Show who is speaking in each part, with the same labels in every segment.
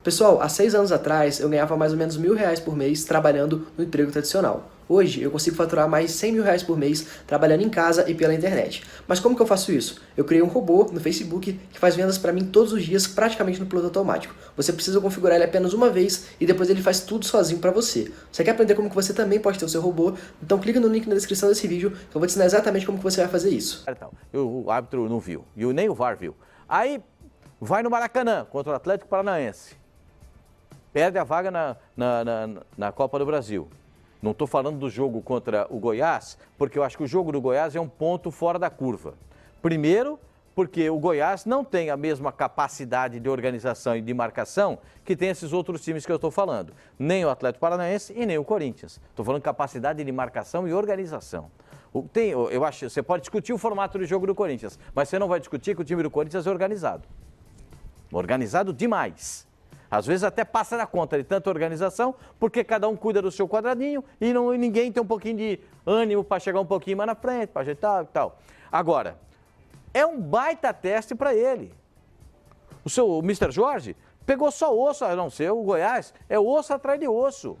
Speaker 1: Pessoal, há 6 anos atrás eu ganhava mais ou menos R$1.000 por mês trabalhando no emprego tradicional. Hoje eu consigo faturar mais de R$100.000 por mês trabalhando em casa e pela internet. Mas como que eu faço isso? Eu criei um robô no Facebook que faz vendas para mim todos os dias praticamente no piloto automático. Você precisa configurar ele apenas uma vez e depois ele faz tudo sozinho para você. Você quer aprender como que você também pode ter o seu robô? Então clica no link na descrição desse vídeo que eu vou te ensinar exatamente como que você vai fazer isso.
Speaker 2: O árbitro não viu, e nem o VAR viu. Aí vai no Maracanã contra o Atlético Paranaense. Perde a vaga na Copa do Brasil. Não estou falando do jogo contra o Goiás, porque eu acho que o jogo do Goiás é um ponto fora da curva. Primeiro, porque o Goiás não tem a mesma capacidade de organização e de marcação que tem esses outros times que eu estou falando. Nem o Atlético Paranaense e nem o Corinthians. Estou falando de capacidade de marcação e organização. Eu acho, você pode discutir o formato de jogo do Corinthians, mas você não vai discutir que o time do Corinthians é organizado. Organizado demais. Às vezes até passa da conta de tanta organização, porque cada um cuida do seu quadradinho e ninguém tem um pouquinho de ânimo para chegar um pouquinho mais na frente, para ajeitar e tal. Agora, é um baita teste para ele. O Mr. Jorge pegou só osso, a não ser o Goiás, é osso atrás de osso.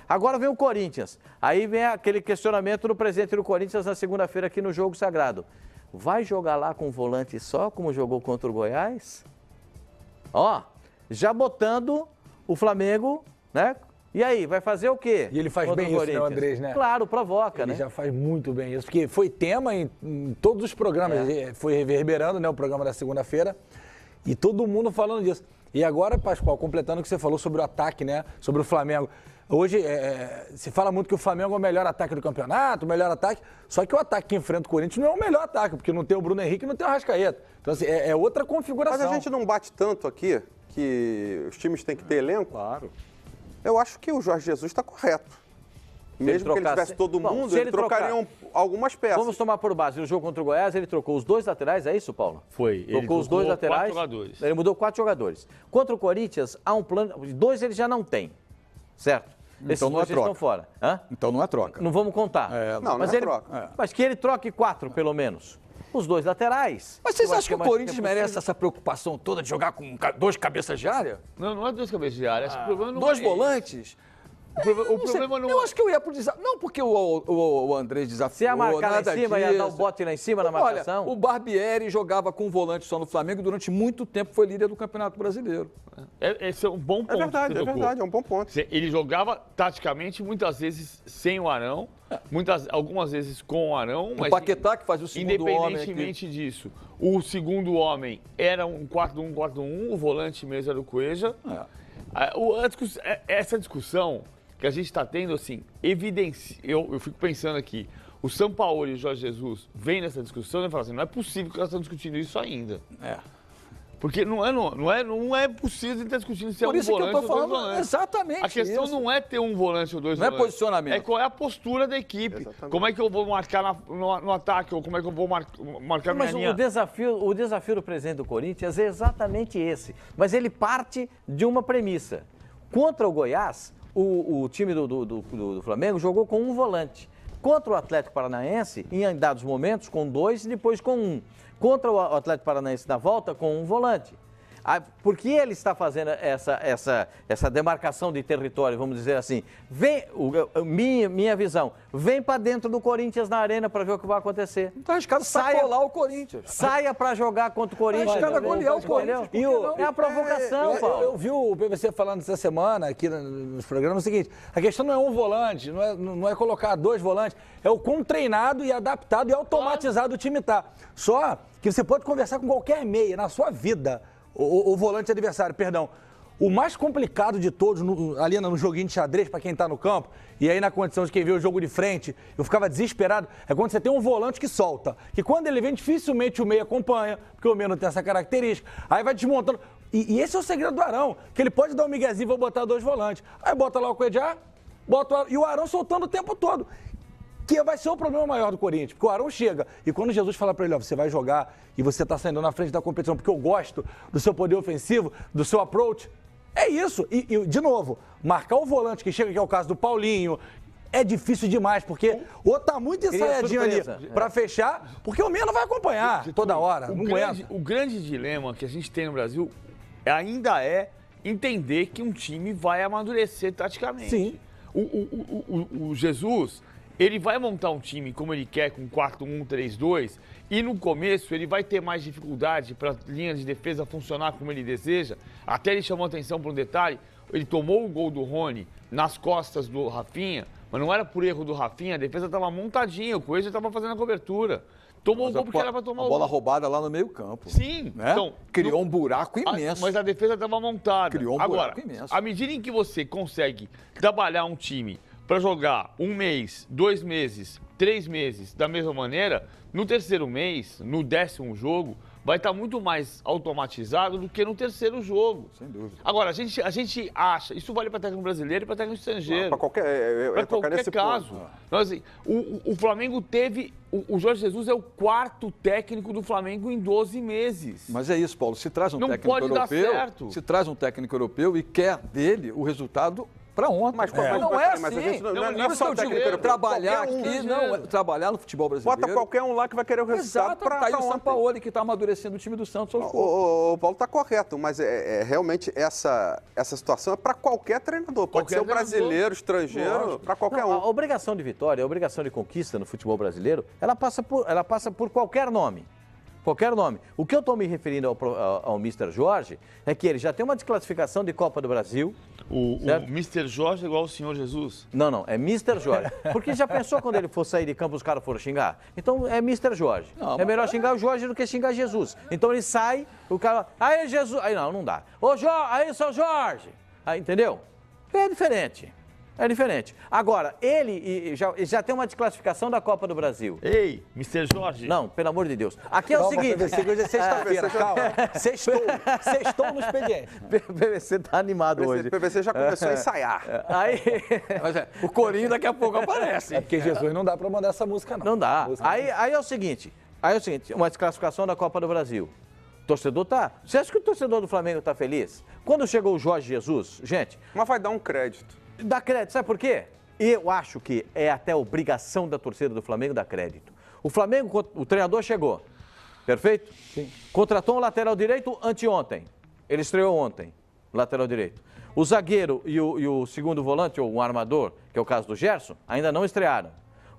Speaker 2: Agora vem o Corinthians. Aí vem aquele questionamento do presidente do Corinthians na segunda-feira aqui no Jogo Sagrado. Vai jogar lá com o volante só, como jogou contra o Goiás? Ó, já botando o Flamengo, né? E aí, vai fazer o quê?
Speaker 3: E ele faz bem isso, né, Andrés, né?
Speaker 2: Claro, provoca, né?
Speaker 3: Ele já faz muito bem isso, porque foi tema em todos os programas, foi reverberando, né, o programa da segunda-feira, e todo mundo falando disso. E agora, Pascoal, completando o que você falou sobre o ataque, né, sobre o Flamengo. Hoje, se fala muito que o Flamengo é o melhor ataque do campeonato, o melhor ataque, só que o ataque que enfrenta o Corinthians não é o melhor ataque, porque não tem o Bruno Henrique e não tem o Arrascaeta. Então, assim, é outra configuração.
Speaker 4: Mas a gente não bate tanto aqui que os times têm que ter elenco?
Speaker 3: Claro.
Speaker 4: Eu acho que o Jorge Jesus está correto. Mesmo que ele tivesse todo mundo, ele trocaria algumas peças.
Speaker 2: Vamos tomar por base. No jogo contra o Goiás, ele trocou os 2 laterais, é isso, Paulo?
Speaker 5: Foi.
Speaker 2: Trocou os 2 laterais.
Speaker 5: 4 jogadores.
Speaker 2: Ele mudou 4 jogadores. Contra o Corinthians, há um plano. 2 ele já não tem, certo?
Speaker 3: Então não é troca.
Speaker 2: Estão fora. Hã?
Speaker 3: Então não é troca.
Speaker 2: Não vamos contar.
Speaker 4: Não é troca.
Speaker 2: Mas que ele troque 4, pelo menos. Os 2 laterais.
Speaker 3: Mas vocês acham que o Corinthians merece essa preocupação toda de jogar com 2 cabeças de área?
Speaker 5: Não é 2 cabeças de área. O problema não
Speaker 3: 2
Speaker 5: é
Speaker 3: volantes?
Speaker 5: O problema não
Speaker 3: Eu acho que eu ia pro desafio. Não porque o Andrés desafiou.
Speaker 2: Se ia marcar lá em cima, ia dar o bote lá em cima na marcação.
Speaker 3: Olha, o Barbieri jogava com volante só no Flamengo e durante muito tempo foi líder do Campeonato Brasileiro.
Speaker 5: Esse é um bom ponto.
Speaker 4: É verdade, é um bom ponto.
Speaker 5: Ele jogava taticamente, muitas vezes sem o Arão, algumas vezes com o Arão.
Speaker 3: O Paquetá que faz o segundo homem.
Speaker 5: Independentemente disso, o segundo homem era um 4-1, 4-1, o volante mesmo era o Cueja. Essa discussão que a gente está tendo, assim, evidência. Eu fico pensando aqui, o Sampaoli e o Jorge Jesus vêm nessa discussão e falam assim, não é possível que elas estão discutindo isso ainda. Porque não é possível estar discutindo se é um volante ou 2 volantes.
Speaker 3: Por isso que eu tô falando exatamente
Speaker 5: a questão
Speaker 3: isso.
Speaker 5: não é ter um volante ou 2 volantes.
Speaker 3: Não é posicionamento.
Speaker 5: É qual é a postura da equipe.
Speaker 4: Exatamente.
Speaker 5: Como é que eu vou marcar no ataque, ou como é que eu vou marcar
Speaker 2: Mas
Speaker 5: minha linha.
Speaker 2: o desafio do presidente do Corinthians é exatamente esse. Mas ele parte de uma premissa. Contra o Goiás, o time do Flamengo jogou com um volante. Contra o Atlético Paranaense, em dados momentos, com 2 e depois com 1. Contra o Atlético Paranaense na volta, com um volante. Por que ele está fazendo essa demarcação de território, vamos dizer assim? Minha visão, vem para dentro do Corinthians na arena para ver o que vai acontecer.
Speaker 3: Tá arriscado sacolar o Corinthians.
Speaker 2: Saia para jogar contra o Corinthians.
Speaker 3: Tá arriscado golear o Corinthians.
Speaker 2: É a provocação, Paulo.
Speaker 3: Eu vi o PVC falando essa semana aqui nos programas o seguinte, a questão não é um volante, não é colocar 2 volantes, é o quão treinado e adaptado e automatizado o time tá. Só que você pode conversar com qualquer meia na sua vida, o volante adversário, perdão. O mais complicado de todos, ali no joguinho de xadrez, para quem tá no campo, e aí na condição de quem vê o jogo de frente, eu ficava desesperado, é quando você tem um volante que solta. Que quando ele vem, dificilmente o meio acompanha, porque o meio não tem essa característica. Aí vai desmontando. E esse é o segredo do Arão, que ele pode dar um miguezinho e vou botar 2 volantes. Aí bota lá o Cuejá, e o Arão soltando o tempo todo. Que vai ser o problema maior do Corinthians, porque o Arão chega e quando Jesus fala para ele, ó, você vai jogar e você tá saindo na frente da competição porque eu gosto do seu poder ofensivo, do seu approach, é isso. E de novo, marcar o volante que chega, que é o caso do Paulinho, é difícil demais, porque ou tá muito ensaiadinho ali para fechar, porque o meio não vai acompanhar toda hora, não aguenta.
Speaker 5: O grande dilema que a gente tem no Brasil ainda é entender que um time vai amadurecer taticamente.
Speaker 3: Sim.
Speaker 5: O Jesus, ele vai montar um time como ele quer, com 4-1-3-2, e no começo ele vai ter mais dificuldade para a linha de defesa funcionar como ele deseja. Até ele chamou atenção para um detalhe, ele tomou o gol do Rony nas costas do Rafinha, mas não era por erro do Rafinha, a defesa estava montadinha, o Coelho estava fazendo a cobertura. Tomou o gol porque era para tomar o gol.
Speaker 6: Bola roubada lá no meio campo.
Speaker 5: Sim.
Speaker 6: Né?
Speaker 5: Então,
Speaker 6: criou um buraco imenso.
Speaker 5: Mas a defesa estava montada.
Speaker 6: Criou um buraco imenso.
Speaker 5: À medida em que você consegue trabalhar um time para jogar 1 mês, 2 meses, 3 meses da mesma maneira, no terceiro mês, no 10º jogo, vai estar muito mais automatizado do que no terceiro jogo.
Speaker 6: Sem dúvida.
Speaker 5: Agora, a gente acha, isso vale para técnico brasileiro e para técnico estrangeiro.
Speaker 4: Para qualquer
Speaker 5: caso. Então, assim, o Flamengo teve... O Jorge Jesus é o 4º técnico do Flamengo em 12 meses.
Speaker 6: Mas é isso, Paulo. Se traz um técnico
Speaker 5: pode
Speaker 6: europeu,
Speaker 5: dar certo.
Speaker 6: se traz um técnico europeu e quer dele o resultado para ontem.
Speaker 4: Mas
Speaker 6: não é assim.
Speaker 4: Mas a gente não é
Speaker 6: Por
Speaker 4: só
Speaker 6: isso que eu
Speaker 4: técnico
Speaker 6: digo,
Speaker 4: europeu.
Speaker 6: trabalhar aqui, trabalhar no futebol brasileiro.
Speaker 4: Bota qualquer um lá que vai querer o resultado.
Speaker 6: Exato, tá aí o Sampaoli que está amadurecendo o time do Santos aos poucos.
Speaker 4: O Paulo está correto, mas realmente essa situação é para qualquer treinador. Pode ser o brasileiro, estrangeiro, para qualquer um.
Speaker 2: A obrigação de vitória, a obrigação de conquista no futebol brasileiro, ela passa por qualquer nome. Qualquer nome. O que eu estou me referindo ao Mr. Jorge é que ele já tem uma desclassificação de Copa do Brasil.
Speaker 5: O Mr. Jorge é igual ao Senhor Jesus?
Speaker 2: Não, é Mr. Jorge. Porque já pensou quando ele for sair de campo os caras foram xingar? Então é Mr. Jorge. É melhor xingar o Jorge do que xingar Jesus. Então ele sai, o cara... Aí Jesus... Aí não dá. Ô Jorge, aí seu Jorge. Aí, entendeu? É diferente. É diferente. Agora, ele já tem uma desclassificação da Copa do Brasil.
Speaker 5: Ei, Mr. Jorge.
Speaker 2: Não, pelo amor de Deus. Aqui é o seguinte...
Speaker 3: PVC, hoje é sexta-feira, calma. Sextou no expediente.
Speaker 2: PVC tá animado hoje.
Speaker 4: O PVC já começou a ensaiar.
Speaker 2: Aí...
Speaker 6: Mas o corinho daqui a pouco aparece.
Speaker 3: É porque Jesus não dá para mandar essa música, não.
Speaker 2: Não dá. Aí é o seguinte, uma desclassificação da Copa do Brasil. O torcedor tá... Você acha que o torcedor do Flamengo tá feliz? Quando chegou o Jorge Jesus, gente...
Speaker 4: Mas vai dar um crédito.
Speaker 2: Dá crédito, sabe por quê? Eu acho que é até obrigação da torcida do Flamengo dar crédito. O Flamengo, o treinador chegou, perfeito?
Speaker 3: Sim.
Speaker 2: Contratou um lateral direito anteontem. Ele estreou ontem, lateral direito. O zagueiro e o segundo volante, ou o armador, que é o caso do Gerson, ainda não estrearam.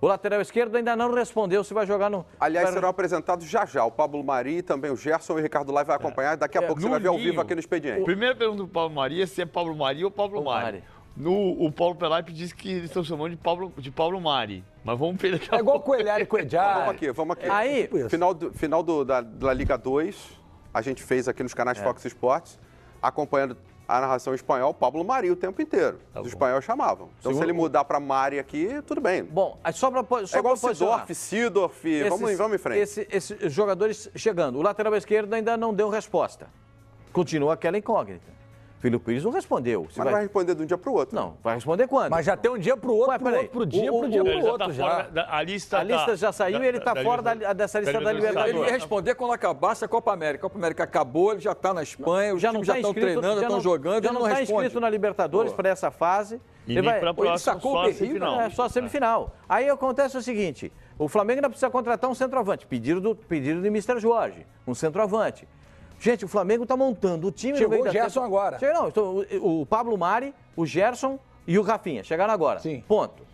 Speaker 2: O lateral esquerdo ainda não respondeu se vai jogar no...
Speaker 4: Aliás, serão apresentados já. O Pablo Mari, também o Gerson e o Ricardo Lai vai acompanhar. Daqui a pouco você vai ver ao vivo aqui no Expediente.
Speaker 5: Primeira pergunta do Paulo Mari é se é Pablo Mari ou Pablo Mari. O Paulo Pelaipe disse que eles estão chamando de Paulo Mari. Mas vamos ver daqui a pouco.
Speaker 3: É igual Coelhar e Coedjar.
Speaker 4: Vamos aqui.
Speaker 2: Aí,
Speaker 4: Final da Liga 2, a gente fez aqui nos canais Fox Sports, acompanhando a narração em espanhol, Pablo Mari o tempo inteiro. Os espanhóis chamavam. Então, se ele mudar para Mari aqui, tudo bem.
Speaker 2: Bom, só para
Speaker 4: é igual Sidorf, vamos em frente.
Speaker 2: Esses jogadores chegando. O lateral esquerdo ainda não deu resposta. Continua aquela incógnita. Filipe Pires não respondeu.
Speaker 4: Mas não vai responder de um dia para o outro.
Speaker 2: Não, vai responder quando?
Speaker 3: Mas já tem um dia para o outro, pro dia para o outro.
Speaker 5: A lista
Speaker 2: já saiu e ele está fora dessa lista da Libertadores.
Speaker 6: Ele ia responder quando acabasse a Copa América. A Copa América acabou, ele já está na Espanha, os times já estão treinando, já estão jogando,
Speaker 2: já não está inscrito na Libertadores para essa fase.
Speaker 5: E nem para a próxima,
Speaker 2: só a semifinal. É, só a semifinal. Aí acontece o seguinte, o Flamengo ainda precisa contratar um centroavante, pedido de Mr. Jorge, um centroavante. Gente, o Flamengo está montando o time...
Speaker 3: Chegou o Gerson agora.
Speaker 2: O Pablo Mari, o Gerson e o Rafinha chegaram agora.
Speaker 3: Sim.
Speaker 2: Ponto.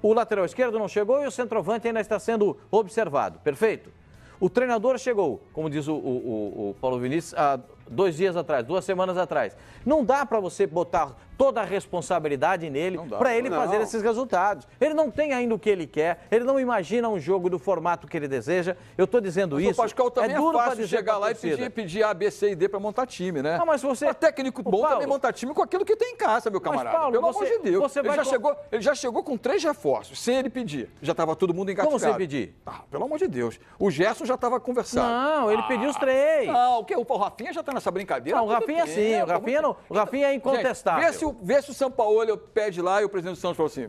Speaker 2: O lateral esquerdo não chegou e o centroavante ainda está sendo observado. Perfeito? O treinador chegou, como diz o Paulo Vinícius, há 2 dias atrás, 2 semanas atrás. Não dá para você botar toda a responsabilidade nele para ele fazer esses resultados. Ele não tem ainda o que ele quer, ele não imagina um jogo do formato que ele deseja. Eu estou dizendo
Speaker 6: mas
Speaker 2: isso.
Speaker 6: O Pascal também
Speaker 2: é duro
Speaker 6: é fácil chegar lá e pedir A, B, C e D para montar time, né?
Speaker 2: Não, mas você...
Speaker 6: O técnico bom também monta time com aquilo que tem em casa, meu camarada.
Speaker 2: Paulo,
Speaker 6: pelo amor de Deus.
Speaker 2: Ele
Speaker 6: já chegou com 3 reforços, sem ele pedir. Já estava todo mundo engatilhado.
Speaker 2: Como sem pedir?
Speaker 6: Pelo amor de Deus. O Gerson já estava conversando.
Speaker 2: Não, ele pediu os 3.
Speaker 6: Não, o quê? O Rafinha já está nessa brincadeira.
Speaker 2: Não, o Rafinha sim, o Rafinha é incontestável.
Speaker 6: Gente, vê se o Sampaoli pede lá e o presidente do Santos falou assim...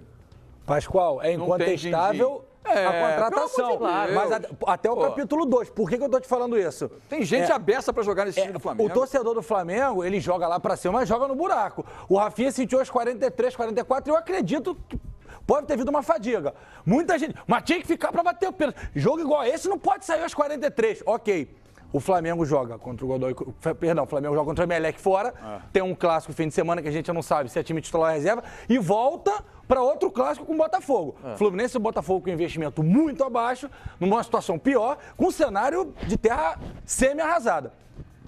Speaker 3: Pascoal, é incontestável a contratação.
Speaker 6: Claro.
Speaker 3: Mas até o capítulo 2. Por que eu estou te falando isso?
Speaker 6: Tem gente aberta para jogar nesse time do Flamengo.
Speaker 3: O torcedor do Flamengo, ele joga lá para cima, mas joga no buraco. O Rafinha sentiu aos 43, 44, eu acredito que pode ter vindo uma fadiga. Muita gente... Mas tinha que ficar para bater o pênalti. Jogo igual esse não pode sair aos 43. Ok. o Flamengo joga contra o Godoy, perdão, o Flamengo joga contra o Emelec fora, tem um clássico fim de semana que a gente não sabe se é time titular ou reserva, e volta para outro clássico com o Botafogo. Fluminense e Botafogo com investimento muito abaixo, numa situação pior, com um cenário de terra semi-arrasada.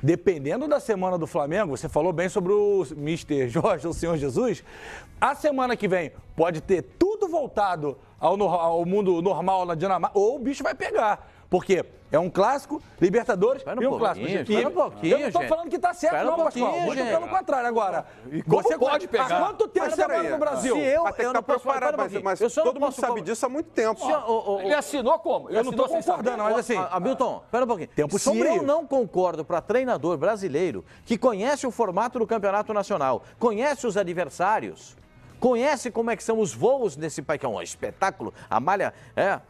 Speaker 3: Dependendo da semana do Flamengo, você falou bem sobre o Mr. Jorge, o Senhor Jesus, a semana que vem pode ter tudo voltado ao mundo normal na Dinamarca, ou o bicho vai pegar. Porque é um clássico, Libertadores e um clássico.
Speaker 2: Espera um pouquinho,
Speaker 3: eu não estou falando que está certo,
Speaker 2: espera
Speaker 3: não,
Speaker 2: pouquinho,
Speaker 3: Pascoal. Muito
Speaker 2: gente.
Speaker 3: pelo contrário. Agora,
Speaker 6: Você pode pegar.
Speaker 3: Há quanto tempo você mora no Brasil?
Speaker 2: Se eu
Speaker 4: Mas tem que
Speaker 2: não
Speaker 4: estar
Speaker 2: posso falar,
Speaker 4: preparado, mas
Speaker 2: eu só não
Speaker 4: todo mundo
Speaker 2: posso
Speaker 4: sabe disso há muito tempo.
Speaker 6: Ele assinou como?
Speaker 3: Eu não estou concordando, mas assim...
Speaker 2: Hamilton, espera um pouquinho.
Speaker 3: Tempo
Speaker 2: Se
Speaker 3: sombrio.
Speaker 2: eu não concordo para treinador brasileiro que conhece o formato do Campeonato Nacional, conhece os adversários, conhece como é que são os voos nesse país, que é um espetáculo, a malha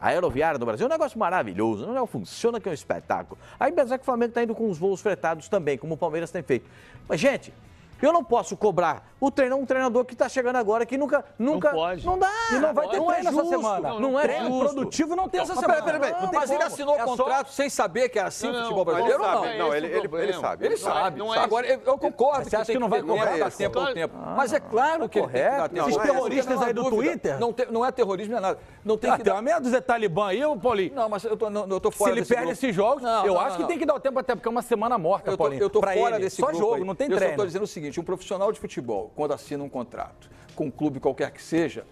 Speaker 2: aeroviária do Brasil é um negócio maravilhoso, não funciona que é um espetáculo. Aí, apesar que o Flamengo está indo com os voos fretados também, como o Palmeiras tem feito. Mas, gente, eu não posso cobrar um treinador que está chegando agora, que nunca...
Speaker 5: pode.
Speaker 2: Não dá.
Speaker 3: E não vai ter
Speaker 2: Não é
Speaker 3: treino essa
Speaker 2: justo.
Speaker 3: semana.
Speaker 2: Não é
Speaker 3: Treino
Speaker 2: justo.
Speaker 3: produtivo não tem essa
Speaker 6: Mas
Speaker 3: semana.
Speaker 6: peraí.
Speaker 3: Não tem
Speaker 6: Mas ele
Speaker 3: como.
Speaker 6: assinou o
Speaker 3: É só-
Speaker 6: contrato sem saber que era assim o futebol
Speaker 4: Mas
Speaker 6: brasileiro ou não?
Speaker 4: sabe. Não, ele sabe.
Speaker 6: Ele sabe.
Speaker 5: não é
Speaker 6: Agora, eu concordo
Speaker 3: Mas você acha
Speaker 6: tem
Speaker 3: que não vai
Speaker 6: ter
Speaker 3: cobrar?
Speaker 6: tempo, dar tempo ao tempo. Mas é claro que ele tem que dar tempo.
Speaker 3: Esses
Speaker 4: Não, não é
Speaker 3: terroristas aí do Twitter...
Speaker 6: Não é terrorismo, não é nada. Não tem que
Speaker 3: Tem
Speaker 6: dar...
Speaker 3: uma meia dúzia de Talibã aí, ô Paulinho.
Speaker 6: Não, mas eu tô
Speaker 3: Se
Speaker 6: fora
Speaker 3: ele
Speaker 6: desse
Speaker 3: perde
Speaker 6: grupo.
Speaker 3: esses jogos,
Speaker 6: Não,
Speaker 3: eu
Speaker 6: não,
Speaker 3: acho que
Speaker 6: não.
Speaker 3: tem que dar o tempo até porque é uma semana morta, Paulinho.
Speaker 6: Eu tô
Speaker 3: pra
Speaker 6: fora
Speaker 3: ele.
Speaker 6: desse
Speaker 3: Só
Speaker 6: grupo
Speaker 3: jogo,
Speaker 6: aí.
Speaker 3: não tem
Speaker 6: Eu só
Speaker 3: treino.
Speaker 6: estou dizendo o seguinte, um profissional de futebol, quando assina um contrato com um clube qualquer que seja,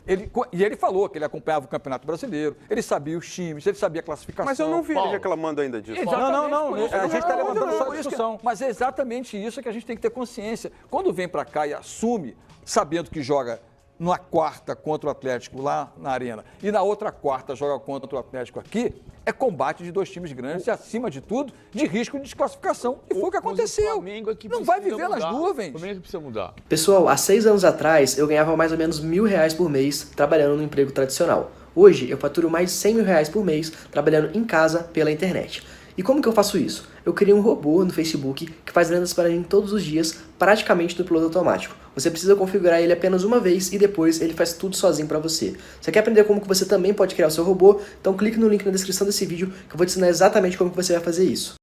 Speaker 6: ele falou que ele acompanhava o Campeonato Brasileiro, ele sabia os times, ele sabia a classificação.
Speaker 4: Mas eu não vi ele
Speaker 5: Paulo.
Speaker 4: reclamando ainda disso.
Speaker 3: Não,
Speaker 6: Por isso
Speaker 3: a
Speaker 6: que
Speaker 3: gente está
Speaker 6: eu-
Speaker 3: levantando só a
Speaker 6: por isso que-
Speaker 3: discussão.
Speaker 6: Mas é exatamente isso que a gente tem que ter consciência. Quando vem para cá e assume, sabendo que joga numa quarta contra o Atlético lá na Arena e na outra quarta joga contra o Atlético aqui, é combate de dois times grandes e, acima de tudo, de risco de desclassificação. E foi o que
Speaker 5: Mas
Speaker 6: aconteceu.
Speaker 5: Flamengo é que
Speaker 6: Não vai
Speaker 5: precisa
Speaker 6: viver nas
Speaker 5: mudar.
Speaker 6: nuvens.
Speaker 5: O Flamengo é que precisa mudar.
Speaker 1: Pessoal, há 6 anos atrás eu ganhava mais ou menos R$1.000 por mês trabalhando no emprego tradicional. Hoje eu faturo mais de R$100.000 por mês trabalhando em casa pela internet. E como que eu faço isso? Eu criei um robô no Facebook que faz vendas para mim todos os dias, praticamente no piloto automático. Você precisa configurar ele apenas uma vez e depois ele faz tudo sozinho para você. Você quer aprender como que você também pode criar o seu robô? Então clique no link na descrição desse vídeo que eu vou te ensinar exatamente como que você vai fazer isso.